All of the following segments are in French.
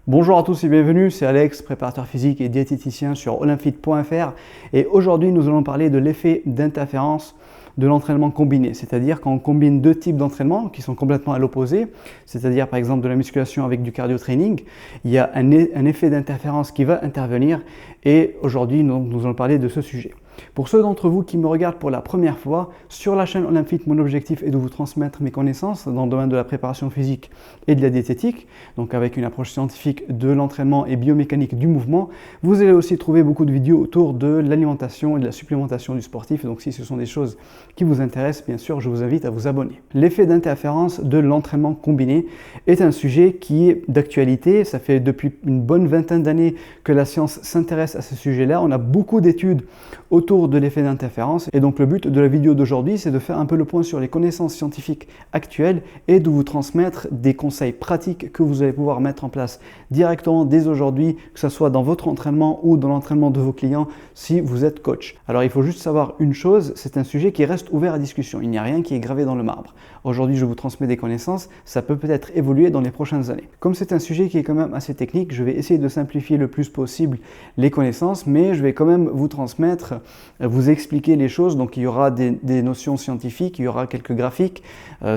Bonjour à tous et bienvenue, c'est Alex, préparateur physique et diététicien sur olympfit.fr et aujourd'hui nous allons parler de l'effet d'interférence de l'entraînement combiné, c'est-à-dire quand on combine deux types d'entraînement qui sont complètement à l'opposé, c'est-à-dire par exemple de la musculation avec du cardio training, il y a un effet d'interférence qui va intervenir et aujourd'hui nous allons parler de ce sujet. Pour ceux d'entre vous qui me regardent pour la première fois, sur la chaîne Olympfit, mon objectif est de vous transmettre mes connaissances dans le domaine de la préparation physique et de la diététique, donc avec une approche scientifique de l'entraînement et biomécanique du mouvement. Vous allez aussi trouver beaucoup de vidéos autour de l'alimentation et de la supplémentation du sportif, donc si ce sont des choses qui vous intéressent, bien sûr, je vous invite à vous abonner. L'effet d'interférence de l'entraînement combiné est un sujet qui est d'actualité. Ça fait depuis une bonne vingtaine d'années que la science s'intéresse à ce sujet-là. On a beaucoup d'études autour de l'effet d'interférence et donc le but de la vidéo d'aujourd'hui c'est de faire un peu le point sur les connaissances scientifiques actuelles et de vous transmettre des conseils pratiques que vous allez pouvoir mettre en place directement dès aujourd'hui, que ce soit dans votre entraînement ou dans l'entraînement de vos clients si vous êtes coach. Alors il faut juste savoir une chose, c'est un sujet qui reste ouvert à discussion, il n'y a rien qui est gravé dans le marbre. Aujourd'hui je vous transmets des connaissances, ça peut peut-être évoluer dans les prochaines années. Comme c'est un sujet qui est quand même assez technique, je vais essayer de simplifier le plus possible les connaissances, mais je vais quand même vous transmettre, vous expliquer les choses. Donc il y aura des notions scientifiques, il y aura quelques graphiques,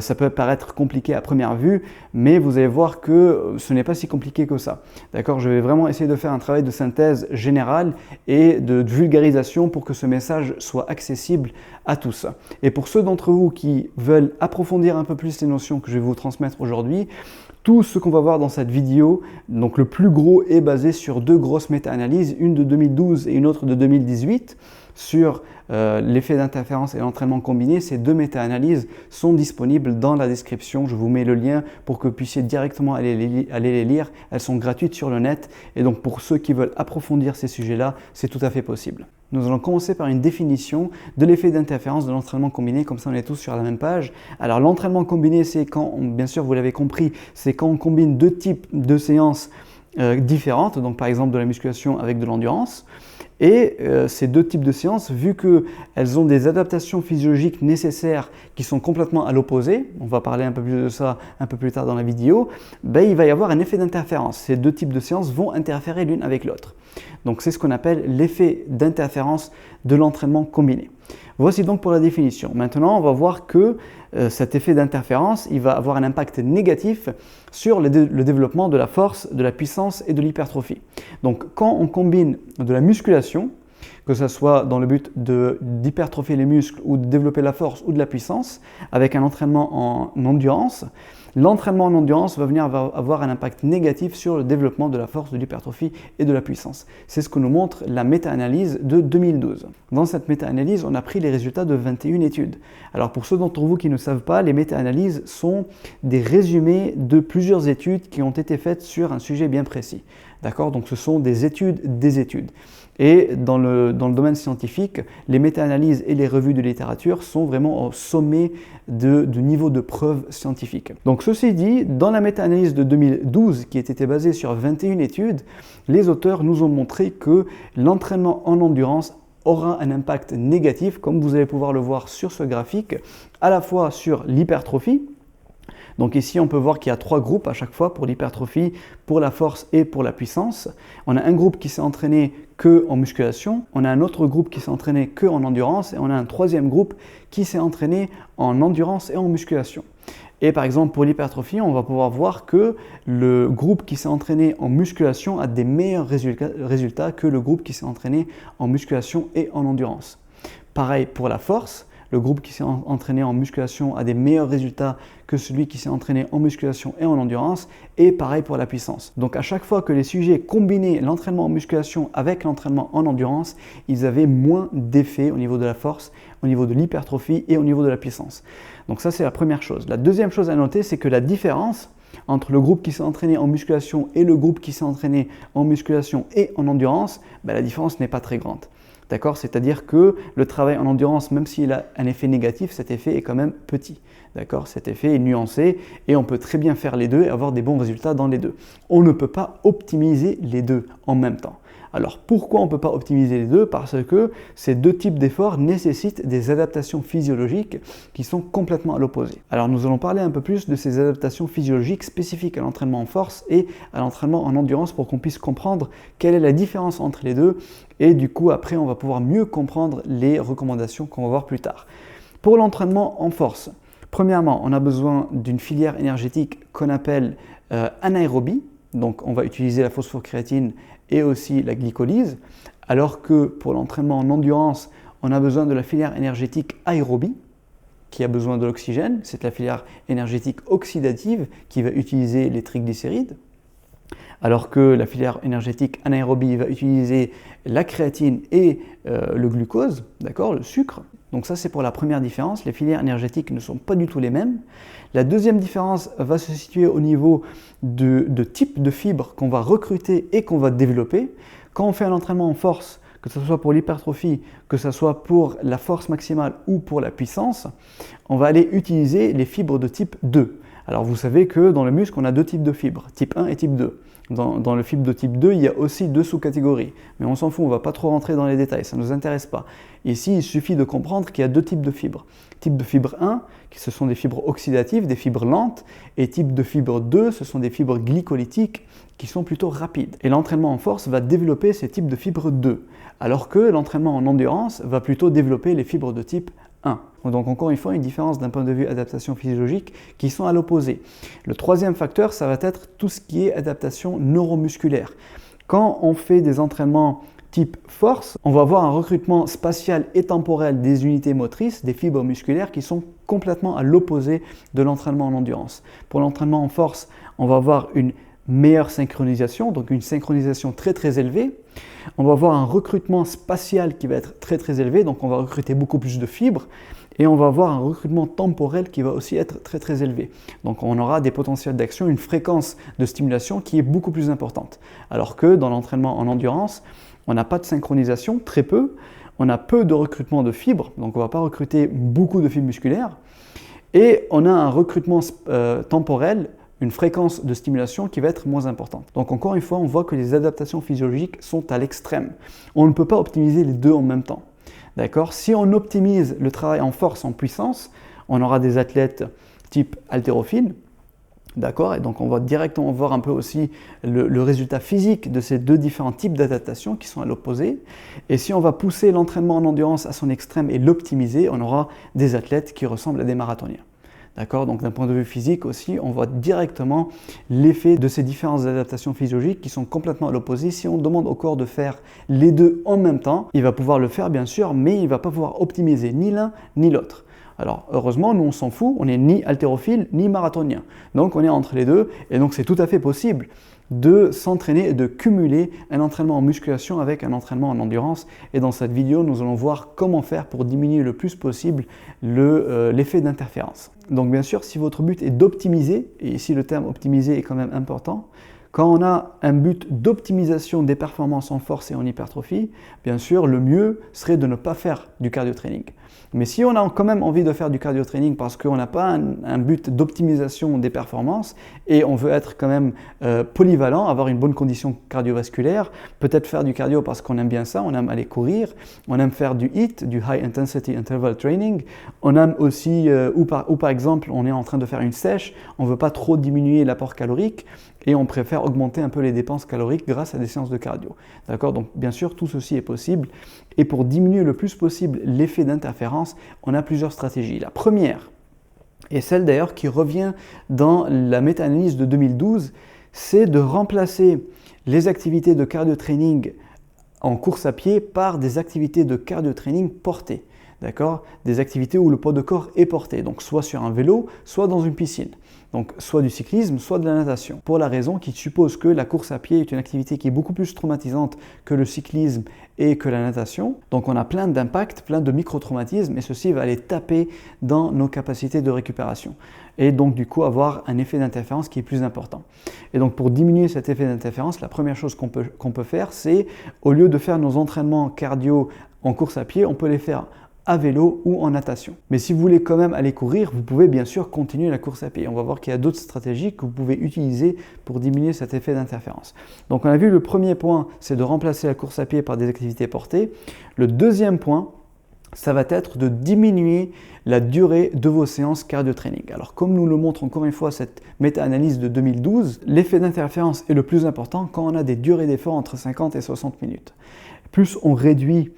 ça peut paraître compliqué à première vue, mais vous allez voir que ce n'est pas si compliqué que ça. D'accord, je vais vraiment essayer de faire un travail de synthèse générale et de vulgarisation pour que ce message soit accessible à tous. Et pour ceux d'entre vous qui veulent approfondir un peu plus les notions que je vais vous transmettre aujourd'hui, tout ce qu'on va voir dans cette vidéo, donc le plus gros est basé sur deux grosses méta-analyses, une de 2012 et une autre de 2018, sur l'effet d'interférence et l'entraînement combiné. Ces deux méta-analyses sont disponibles dans la description. Je vous mets le lien pour que vous puissiez directement aller les lire. Elles sont gratuites sur le net et donc pour ceux qui veulent approfondir ces sujets-là, c'est tout à fait possible. Nous allons commencer par une définition de l'effet d'interférence de l'entraînement combiné, comme ça on est tous sur la même page. Alors l'entraînement combiné, c'est quand, bien sûr vous l'avez compris, c'est quand on combine deux types de séances différentes, donc par exemple de la musculation avec de l'endurance. Et ces deux types de séances, vu qu'elles ont des adaptations physiologiques nécessaires qui sont complètement à l'opposé, on va parler un peu plus de ça un peu plus tard dans la vidéo, ben, il va y avoir un effet d'interférence. Ces deux types de séances vont interférer l'une avec l'autre. Donc c'est ce qu'on appelle l'effet d'interférence de l'entraînement combiné. Voici donc pour la définition. Maintenant, on va voir que cet effet d'interférence, il va avoir un impact négatif sur le développement de la force, de la puissance et de l'hypertrophie. Donc quand on combine de la musculation, que ce soit dans le but d'hypertrophier les muscles ou de développer la force ou de la puissance, avec un entraînement en endurance, l'entraînement en endurance va venir avoir un impact négatif sur le développement de la force, de l'hypertrophie et de la puissance. C'est ce que nous montre la méta-analyse de 2012. Dans cette méta-analyse, on a pris les résultats de 21 études. Alors pour ceux d'entre vous qui ne savent pas, les méta-analyses sont des résumés de plusieurs études qui ont été faites sur un sujet bien précis. D'accord ? Donc ce sont des études des études. Et dans le domaine scientifique, les méta-analyses et les revues de littérature sont vraiment au sommet du niveau de preuve scientifique. Donc ceci dit, dans la méta-analyse de 2012 qui était basée sur 21 études, les auteurs nous ont montré que l'entraînement en endurance aura un impact négatif, comme vous allez pouvoir le voir sur ce graphique, à la fois sur l'hypertrophie. Donc ici, on peut voir qu'il y a trois groupes à chaque fois pour l'hypertrophie, pour la force et pour la puissance. On a un groupe qui s'est entraîné que en musculation, on a un autre groupe qui s'est entraîné que en endurance et on a un troisième groupe qui s'est entraîné en endurance et en musculation. Et par exemple, pour l'hypertrophie, on va pouvoir voir que le groupe qui s'est entraîné en musculation a des meilleurs résultats que le groupe qui s'est entraîné en musculation et en endurance. Pareil pour la force. Le groupe qui s'est entraîné en musculation a des meilleurs résultats que celui qui s'est entraîné en musculation et en endurance, et pareil pour la puissance. Donc à chaque fois que les sujets combinaient l'entraînement en musculation avec l'entraînement en endurance, ils avaient moins d'effet au niveau de la force, au niveau de l'hypertrophie et au niveau de la puissance. Donc ça c'est la première chose. La deuxième chose à noter, c'est que la différence entre le groupe qui s'est entraîné en musculation et le groupe qui s'est entraîné en musculation et en endurance, la différence n'est pas très grande. D'accord ? C'est-à-dire que le travail en endurance, même s'il a un effet négatif, cet effet est quand même petit. D'accord? Cet effet est nuancé et on peut très bien faire les deux et avoir des bons résultats dans les deux. On ne peut pas optimiser les deux en même temps. Alors pourquoi on ne peut pas optimiser les deux? Parce que ces deux types d'efforts nécessitent des adaptations physiologiques qui sont complètement à l'opposé. Alors nous allons parler un peu plus de ces adaptations physiologiques spécifiques à l'entraînement en force et à l'entraînement en endurance pour qu'on puisse comprendre quelle est la différence entre les deux et du coup après on va pouvoir mieux comprendre les recommandations qu'on va voir plus tard. Pour l'entraînement en force, premièrement on a besoin d'une filière énergétique qu'on appelle anaérobie. Donc on va utiliser la phosphocréatine et aussi la glycolyse, alors que pour l'entraînement en endurance, on a besoin de la filière énergétique aérobie, qui a besoin de l'oxygène. C'est la filière énergétique oxydative qui va utiliser les triglycérides, alors que la filière énergétique anaérobie va utiliser la créatine et le glucose, d'accord, le sucre. Donc ça c'est pour la première différence, les filières énergétiques ne sont pas du tout les mêmes. La deuxième différence va se situer au niveau de type de fibres qu'on va recruter et qu'on va développer. Quand on fait un entraînement en force, que ce soit pour l'hypertrophie, que ce soit pour la force maximale ou pour la puissance, on va aller utiliser les fibres de type 2. Alors vous savez que dans le muscle, on a deux types de fibres, type 1 et type 2. Dans le fibre de type 2, il y a aussi deux sous-catégories. Mais on s'en fout, on ne va pas trop rentrer dans les détails, ça ne nous intéresse pas. Ici, il suffit de comprendre qu'il y a deux types de fibres. Type de fibre 1, ce sont des fibres oxydatives, des fibres lentes, et type de fibre 2, ce sont des fibres glycolytiques qui sont plutôt rapides. Et l'entraînement en force va développer ces types de fibres 2, alors que l'entraînement en endurance va plutôt développer les fibres de type 1. Donc encore une fois, une différence d'un point de vue adaptation physiologique qui sont à l'opposé. Le troisième facteur, ça va être tout ce qui est adaptation neuromusculaire. Quand on fait des entraînements type force, on va avoir un recrutement spatial et temporel des unités motrices, des fibres musculaires qui sont complètement à l'opposé de l'entraînement en endurance. Pour l'entraînement en force, on va avoir une meilleure synchronisation, donc une synchronisation très très élevée. On va avoir un recrutement spatial qui va être très très élevé, donc on va recruter beaucoup plus de fibres. Et on va avoir un recrutement temporel qui va aussi être très très élevé. Donc on aura des potentiels d'action, une fréquence de stimulation qui est beaucoup plus importante. Alors que dans l'entraînement en endurance, on n'a pas de synchronisation, très peu. On a peu de recrutement de fibres, donc on ne va pas recruter beaucoup de fibres musculaires. Et on a un recrutement temporel, une fréquence de stimulation qui va être moins importante. Donc encore une fois, on voit que les adaptations physiologiques sont à l'extrême. On ne peut pas optimiser les deux en même temps. D'accord? Si on optimise le travail en force, en puissance, on aura des athlètes type haltérophile. D'accord? Et donc on va directement voir un peu aussi le résultat physique de ces deux différents types d'adaptations qui sont à l'opposé. Et si on va pousser l'entraînement en endurance à son extrême et l'optimiser, on aura des athlètes qui ressemblent à des marathoniens. D'accord? Donc d'un point de vue physique aussi, on voit directement l'effet de ces différentes adaptations physiologiques qui sont complètement à l'opposé. Si on demande au corps de faire les deux en même temps, il va pouvoir le faire bien sûr, mais il ne va pas pouvoir optimiser ni l'un ni l'autre. Alors heureusement, nous on s'en fout, on n'est ni haltérophile ni marathonien. Donc on est entre les deux et donc c'est tout à fait possible de s'entraîner et de cumuler un entraînement en musculation avec un entraînement en endurance. Et dans cette vidéo, nous allons voir comment faire pour diminuer le plus possible l'effet d'interférence. Donc bien sûr, si votre but est d'optimiser, et ici le terme optimiser est quand même important, quand on a un but d'optimisation des performances en force et en hypertrophie, bien sûr, le mieux serait de ne pas faire du cardio-training. Mais si on a quand même envie de faire du cardio-training parce qu'on n'a pas un but d'optimisation des performances et on veut être quand même polyvalent, avoir une bonne condition cardiovasculaire, peut-être faire du cardio parce qu'on aime bien ça, on aime aller courir, on aime faire du HIIT, du High Intensity Interval Training, on aime aussi, ou par exemple, on est en train de faire une sèche, on ne veut pas trop diminuer l'apport calorique, et on préfère augmenter un peu les dépenses caloriques grâce à des séances de cardio. D'accord? Donc bien sûr, tout ceci est possible. Et pour diminuer le plus possible l'effet d'interférence, on a plusieurs stratégies. La première, et celle d'ailleurs qui revient dans la méta-analyse de 2012, c'est de remplacer les activités de cardio-training en course à pied par des activités de cardio-training portées. D'accord? Des activités où le poids de corps est porté, donc soit sur un vélo, soit dans une piscine. Donc soit du cyclisme, soit de la natation. Pour la raison qui suppose que la course à pied est une activité qui est beaucoup plus traumatisante que le cyclisme et que la natation. Donc on a plein d'impacts, plein de micro-traumatismes et ceci va aller taper dans nos capacités de récupération. Et donc du coup avoir un effet d'interférence qui est plus important. Et donc pour diminuer cet effet d'interférence, la première chose qu'on peut faire, c'est au lieu de faire nos entraînements cardio en course à pied, on peut les faire à vélo ou en natation. Mais si vous voulez quand même aller courir, vous pouvez bien sûr continuer la course à pied. On va voir qu'il y a d'autres stratégies que vous pouvez utiliser pour diminuer cet effet d'interférence. Donc on a vu le premier point, c'est de remplacer la course à pied par des activités portées. Le deuxième point, ça va être de diminuer la durée de vos séances cardio-training. Alors comme nous le montre encore une fois cette méta-analyse de 2012, l'effet d'interférence est le plus important quand on a des durées d'effort entre 50 et 60 minutes. Plus on réduit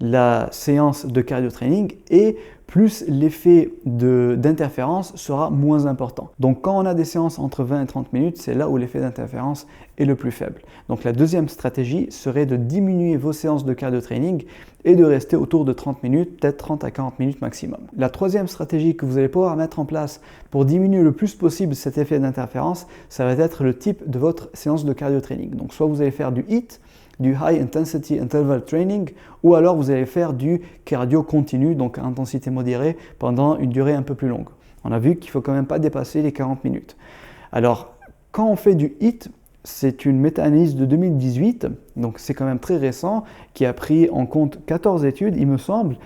la séance de cardio-training et plus l'effet d'interférence sera moins important. Donc quand on a des séances entre 20 et 30 minutes, c'est là où l'effet d'interférence est le plus faible. Donc la deuxième stratégie serait de diminuer vos séances de cardio-training et de rester autour de 30 minutes, peut-être 30 à 40 minutes maximum. La troisième stratégie que vous allez pouvoir mettre en place pour diminuer le plus possible cet effet d'interférence, ça va être le type de votre séance de cardio-training. Donc soit vous allez faire du HIIT, du High Intensity Interval Training, ou alors vous allez faire du cardio continu, donc à intensité modérée, pendant une durée un peu plus longue. On a vu qu'il ne faut quand même pas dépasser les 40 minutes. Alors, quand on fait du HIIT, c'est une méta-analyse de 2018, donc c'est quand même très récent, qui a pris en compte 14 études, il me semble,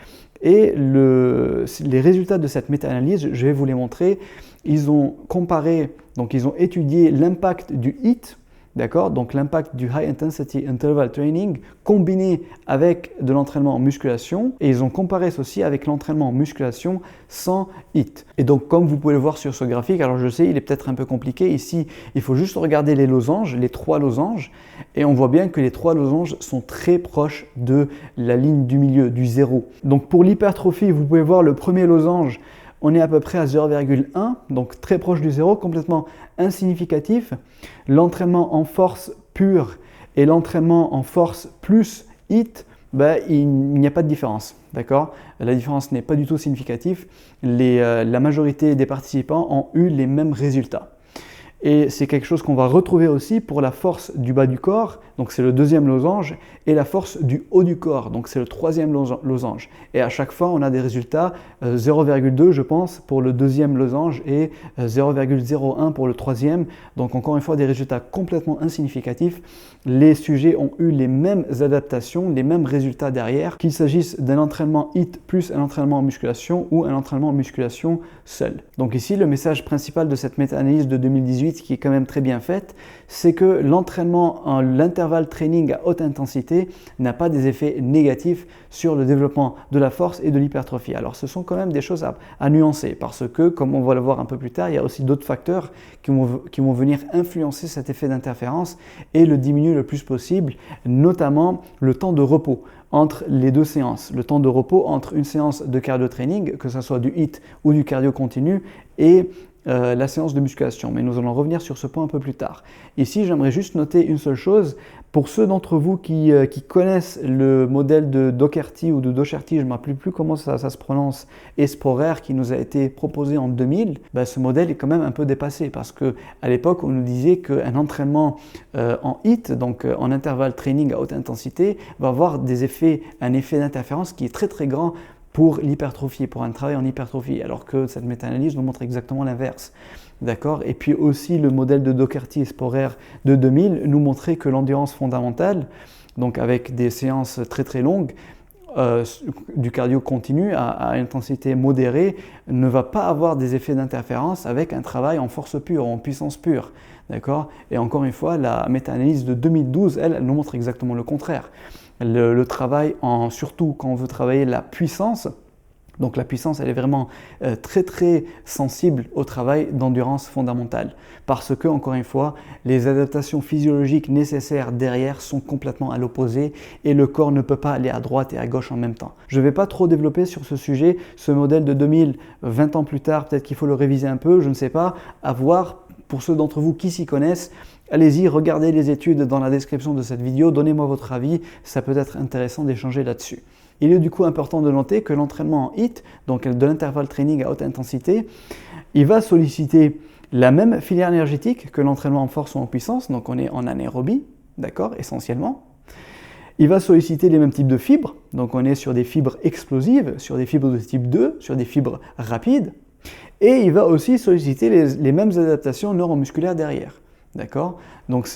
et les résultats de cette méta-analyse, je vais vous les montrer. Ils ont comparé, donc ils ont étudié l'impact du HIIT, d'accord, donc l'impact du High Intensity Interval Training combiné avec de l'entraînement en musculation, et ils ont comparé ceci avec l'entraînement en musculation sans HIIT. Et donc comme vous pouvez le voir sur ce graphique, alors je sais il est peut-être un peu compliqué, ici il faut juste regarder les losanges, les trois losanges, et on voit bien que les trois losanges sont très proches de la ligne du milieu, du zéro. Donc pour l'hypertrophie, vous pouvez voir le premier losange, on est à peu près à 0,1, donc très proche du zéro, complètement insignificatif. L'entraînement en force pure et l'entraînement en force plus HIIT, il n'y a pas de différence. D'accord ? La différence n'est pas du tout significative. La majorité des participants ont eu les mêmes résultats. Et c'est quelque chose qu'on va retrouver aussi pour la force du bas du corps, donc c'est le deuxième losange, et la force du haut du corps, donc c'est le troisième losange. Et à chaque fois, on a des résultats 0,2 je pense pour le deuxième losange et 0,01 pour le troisième. Donc encore une fois, des résultats complètement insignificatifs. Les sujets ont eu les mêmes adaptations, les mêmes résultats derrière, qu'il s'agisse d'un entraînement HIIT plus un entraînement en musculation ou un entraînement en musculation seul. Donc ici, le message principal de cette méta-analyse de 2018 qui est quand même très bien faite, c'est que l'entraînement en l'intervalle training à haute intensité n'a pas des effets négatifs sur le développement de la force et de l'hypertrophie. Alors ce sont quand même des choses à nuancer parce que, comme on va le voir un peu plus tard, il y a aussi d'autres facteurs qui vont venir influencer cet effet d'interférence et le diminuer le plus possible, notamment le temps de repos entre les deux séances, le temps de repos entre une séance de cardio training, que ce soit du HIIT ou du cardio continu, et la séance de musculation, mais nous allons revenir sur ce point un peu plus tard. Ici, j'aimerais juste noter une seule chose. Pour ceux d'entre vous qui connaissent le modèle de Doherty ou de Doherty, je ne me rappelle plus comment ça se prononce, Esporer, qui nous a été proposé en 2000, ce modèle est quand même un peu dépassé parce qu'à l'époque, on nous disait qu'un entraînement en HIIT, donc en intervalle training à haute intensité, va avoir un effet d'interférence qui est très très grand pour l'hypertrophie, pour un travail en hypertrophie, alors que cette méta-analyse nous montre exactement l'inverse. D'accord ? Et puis aussi le modèle de Doherty et Sporer de 2000 nous montrait que l'endurance fondamentale, donc avec des séances très très longues, du cardio continu à intensité modérée, ne va pas avoir des effets d'interférence avec un travail en force pure, en puissance pure. D'accord ? Et encore une fois, la méta-analyse de 2012, elle nous montre exactement le contraire. Le travail, surtout quand on veut travailler la puissance, donc la puissance elle est vraiment très très sensible au travail d'endurance fondamentale parce que, encore une fois, les adaptations physiologiques nécessaires derrière sont complètement à l'opposé et le corps ne peut pas aller à droite et à gauche en même temps. Je ne vais pas trop développer sur ce sujet, ce modèle de 2000, 20 ans plus tard, peut-être qu'il faut le réviser un peu, je ne sais pas, à voir. Pour ceux d'entre vous qui s'y connaissent, allez-y, regardez les études dans la description de cette vidéo, donnez-moi votre avis, ça peut être intéressant d'échanger là-dessus. Il est du coup important de noter que l'entraînement en HIIT, donc de l'intervalle training à haute intensité, il va solliciter la même filière énergétique que l'entraînement en force ou en puissance, donc on est en anaérobie, d'accord, essentiellement. Il va solliciter les mêmes types de fibres, donc on est sur des fibres explosives, sur des fibres de type 2, sur des fibres rapides. Et il va aussi solliciter les mêmes adaptations neuromusculaires derrière. D'accord ? Donc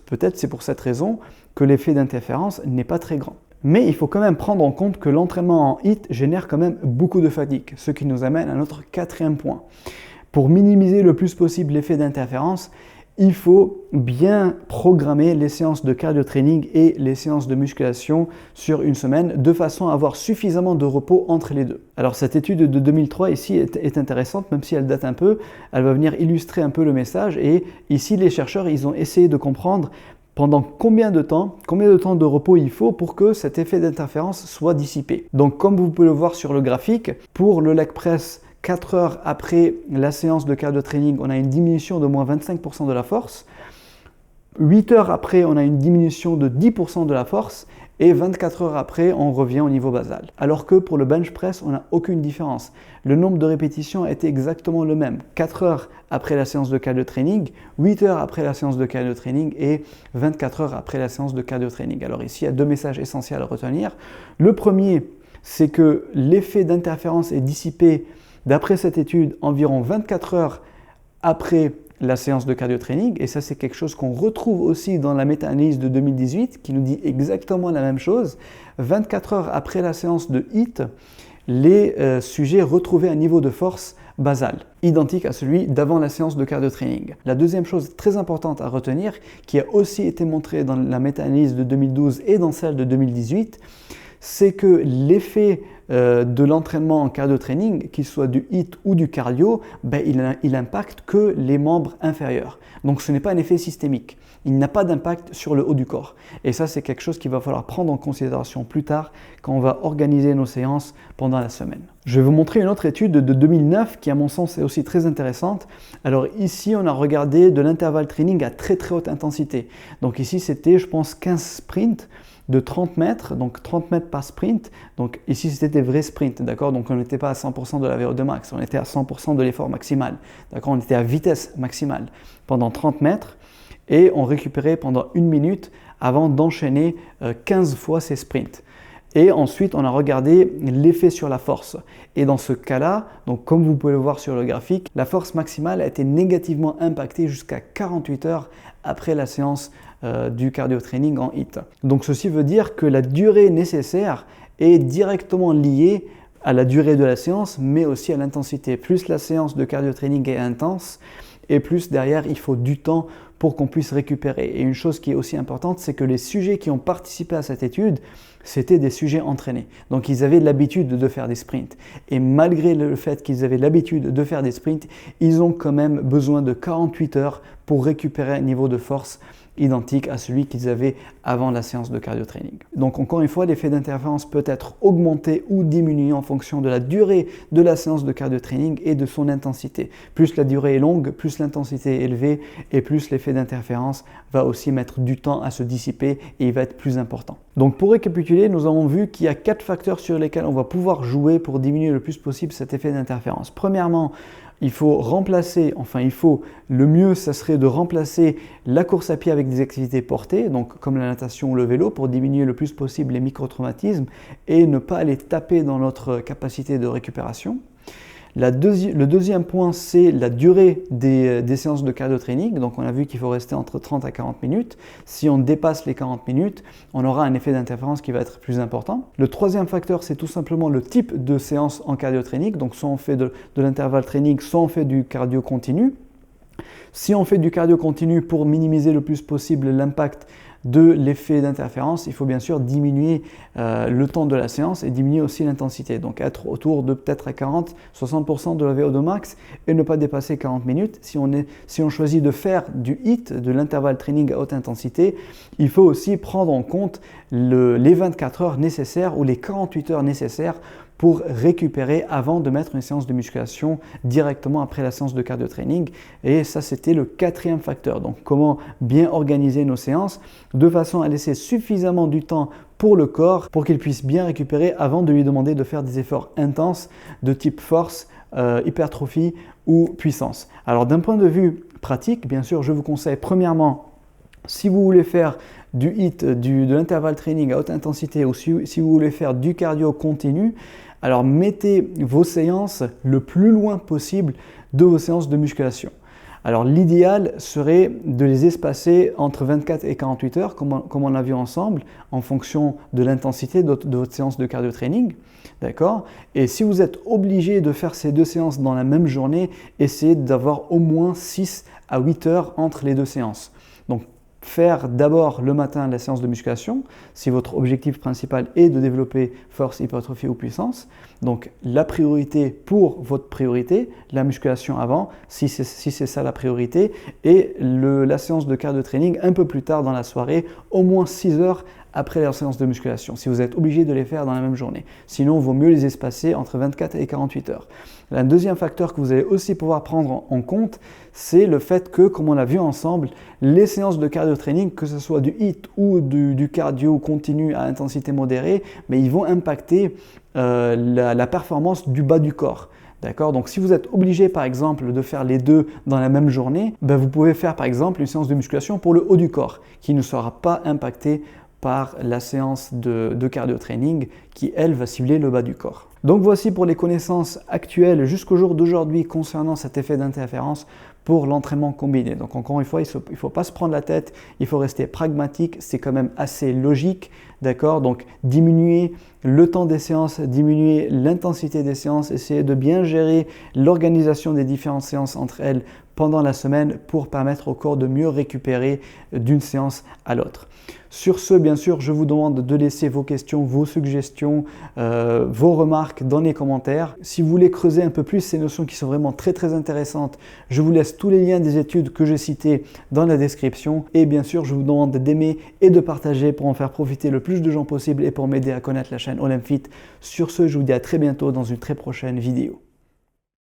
peut-être c'est pour cette raison que l'effet d'interférence n'est pas très grand. Mais il faut quand même prendre en compte que l'entraînement en HIIT génère quand même beaucoup de fatigue, ce qui nous amène à notre quatrième point. Pour minimiser le plus possible l'effet d'interférence, il faut bien programmer les séances de cardio-training et les séances de musculation sur une semaine de façon à avoir suffisamment de repos entre les deux. Alors cette étude de 2003 ici est intéressante, même si elle date un peu, elle va venir illustrer un peu le message et ici les chercheurs ils ont essayé de comprendre pendant combien de temps de repos il faut pour que cet effet d'interférence soit dissipé. Donc comme vous pouvez le voir sur le graphique, pour le leg press, 4 heures après la séance de cardio-training, on a une diminution de moins 25% de la force. 8 heures après, on a une diminution de 10% de la force. Et 24 heures après, on revient au niveau basal. Alors que pour le bench press, on n'a aucune différence. Le nombre de répétitions était exactement le même. 4 heures après la séance de cardio-training, 8 heures après la séance de cardio-training et 24 heures après la séance de cardio-training. Alors ici, il y a deux messages essentiels à retenir. Le premier, c'est que l'effet d'interférence est dissipé d'après cette étude, environ 24 heures après la séance de cardio-training, et ça c'est quelque chose qu'on retrouve aussi dans la méta-analyse de 2018 qui nous dit exactement la même chose. 24 heures après la séance de HIIT, les sujets retrouvaient un niveau de force basal, identique à celui d'avant la séance de cardio-training. La deuxième chose très importante à retenir, qui a aussi été montrée dans la méta-analyse de 2012 et dans celle de 2018, c'est que l'effet de l'entraînement en cardio-training, qu'il soit du HIIT ou du cardio, il impacte que les membres inférieurs. Donc ce n'est pas un effet systémique. Il n'a pas d'impact sur le haut du corps. Et ça, c'est quelque chose qu'il va falloir prendre en considération plus tard quand on va organiser nos séances pendant la semaine. Je vais vous montrer une autre étude de 2009 qui, à mon sens, est aussi très intéressante. Alors ici, on a regardé de l'intervalle training à très très haute intensité. Donc ici, c'était, je pense, 15 sprints de 30 mètres, donc 30 mètres par sprint. Donc ici, c'était des vrais sprints, d'accord? Donc on n'était pas à 100% de la VO2 max, on était à 100% de l'effort maximal, d'accord? On était à vitesse maximale pendant 30 mètres et on récupérait pendant 1 minute avant d'enchaîner 15 fois ces sprints. Et ensuite, on a regardé l'effet sur la force. Et dans ce cas-là, donc comme vous pouvez le voir sur le graphique, la force maximale a été négativement impactée jusqu'à 48 heures après la séance du cardio-training en HIIT. Donc ceci veut dire que la durée nécessaire est directement liée à la durée de la séance, mais aussi à l'intensité. Plus la séance de cardio-training est intense, et plus derrière, il faut du temps pour qu'on puisse récupérer. Et une chose qui est aussi importante, c'est que les sujets qui ont participé à cette étude, c'était des sujets entraînés. Donc ils avaient l'habitude de faire des sprints. Et malgré le fait qu'ils avaient l'habitude de faire des sprints, ils ont quand même besoin de 48 heures pour récupérer un niveau de force identique à celui qu'ils avaient avant la séance de cardio-training. Donc encore une fois, l'effet d'interférence peut être augmenté ou diminué en fonction de la durée de la séance de cardio-training et de son intensité. Plus la durée est longue, plus l'intensité est élevée et plus l'effet d'interférence va aussi mettre du temps à se dissiper et il va être plus important. Donc pour récapituler, nous avons vu qu'il y a 4 facteurs sur lesquels on va pouvoir jouer pour diminuer le plus possible cet effet d'interférence. Premièrement, il faut remplacer, le mieux, ça serait de remplacer la course à pied avec des activités portées, donc comme la natation ou le vélo, pour diminuer le plus possible les micro-traumatismes et ne pas aller taper dans notre capacité de récupération. Le deuxième point, c'est la durée des séances de cardio-training. Donc on a vu qu'il faut rester entre 30 à 40 minutes. Si on dépasse les 40 minutes, on aura un effet d'interférence qui va être plus important. Le troisième facteur, c'est tout simplement le type de séance en cardio-training. Donc soit on fait de l'intervalle training, soit on fait du cardio continu. Si on fait du cardio continu pour minimiser le plus possible l'impact de l'effet d'interférence, il faut bien sûr diminuer le temps de la séance et diminuer aussi l'intensité. Donc être autour de peut-être à 40-60% de la VO2 max et ne pas dépasser 40 minutes. Si on choisit de faire du HIIT, de l'intervalle training à haute intensité, il faut aussi prendre en compte les 24 heures nécessaires ou les 48 heures nécessaires pour récupérer avant de mettre une séance de musculation directement après la séance de cardio-training. Et ça, c'était le quatrième facteur. Donc, comment bien organiser nos séances de façon à laisser suffisamment du temps pour le corps pour qu'il puisse bien récupérer avant de lui demander de faire des efforts intenses de type force, hypertrophie ou puissance. Alors, d'un point de vue pratique, bien sûr, je vous conseille premièrement, si vous voulez faire du HIIT, de l'intervalle training à haute intensité ou si vous voulez faire du cardio continu, alors mettez vos séances le plus loin possible de vos séances de musculation. Alors l'idéal serait de les espacer entre 24 et 48 heures, comme on l'a vu ensemble, en fonction de l'intensité de votre séance de cardio-training. D'accord? Et si vous êtes obligé de faire ces deux séances dans la même journée, essayez d'avoir au moins 6 à 8 heures entre les deux séances. Donc, faire d'abord le matin la séance de musculation, si votre objectif principal est de développer force, hypertrophie ou puissance. Donc, la priorité pour votre priorité, la musculation avant, si c'est ça la priorité, et la séance de cardio-training un peu plus tard dans la soirée, au moins 6 heures après la séance de musculation, si vous êtes obligé de les faire dans la même journée. Sinon, il vaut mieux les espacer entre 24 et 48 heures. Un deuxième facteur que vous allez aussi pouvoir prendre en compte, c'est le fait que, comme on l'a vu ensemble, les séances de cardio-training, que ce soit du HIIT ou du cardio continu à intensité modérée, mais ils vont impacter la performance du bas du corps. D'accord? Donc si vous êtes obligé par exemple de faire les deux dans la même journée, vous pouvez faire par exemple une séance de musculation pour le haut du corps qui ne sera pas impactée par la séance de cardio-training qui, elle, va cibler le bas du corps. Donc voici pour les connaissances actuelles jusqu'au jour d'aujourd'hui concernant cet effet d'interférence pour l'entraînement combiné. Donc encore une fois, il ne faut pas se prendre la tête, il faut rester pragmatique, c'est quand même assez logique, d'accord? Donc diminuer le temps des séances, diminuer l'intensité des séances, essayer de bien gérer l'organisation des différentes séances entre elles pendant la semaine pour permettre au corps de mieux récupérer d'une séance à l'autre. Sur ce, bien sûr, je vous demande de laisser vos questions, vos suggestions, vos remarques dans les commentaires. Si vous voulez creuser un peu plus ces notions qui sont vraiment très très intéressantes, je vous laisse tous les liens des études que j'ai citées dans la description. Et bien sûr, je vous demande d'aimer et de partager pour en faire profiter le plus de gens possible et pour m'aider à connaître la chaîne Olymfit. Sur ce, je vous dis à très bientôt dans une très prochaine vidéo.